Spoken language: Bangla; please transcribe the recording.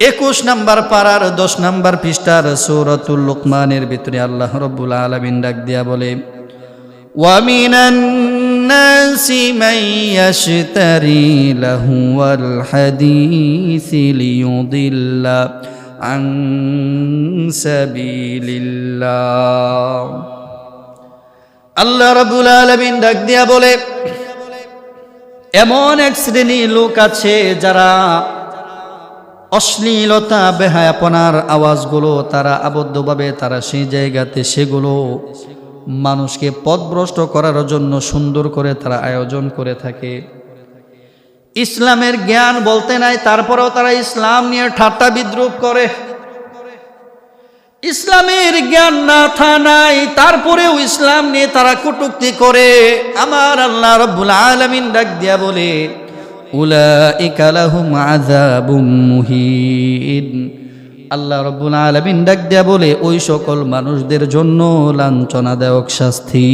21 নম্বর পারার 10 নম্বর পৃষ্ঠার সূরাতুল লুকমানের ভিতরে আল্লাহ রাব্বুল আলামিন ডাক দিয়া বলে, ওয়া মিনান নাসি মান ইয়াশতারি লাহুয়াল হাদিসি লিয়ুদিল্লা আন সাবিলিল্লাহ। আল্লাহ রাব্বুল আলামিন ডাক দিয়া বলে, এমন এক শ্রেণী লোক আছে যারা অশ্লীলতা বেহায়াপনার আওয়াজগুলো তারা আবদ্ধভাবে তারা সেই জায়গাতে সেগুলো মানুষকে পথভ্রষ্ট করার জন্য সুন্দর করে তারা আয়োজন করে থাকে। ইসলামের জ্ঞান বলতে নাই, তারপরেও তারা ইসলাম নিয়ে ঠাট্টা বিদ্রুপ করে। ইসলামের জ্ঞান না নাই, তারপরেও ইসলাম নিয়ে তারা কটূক্তি করে। আমার আল্লাহ রাব্বুল আলামিন ডাক দিয়া বলে, উলাইকা লাহুম আযাবুম মুহিন। আল্লাহ রাব্বুল আলামিন ডাক দিয়া বলে, ওই সকল মানুষদের জন্য লাঞ্ছনাদায়ক শাস্তি।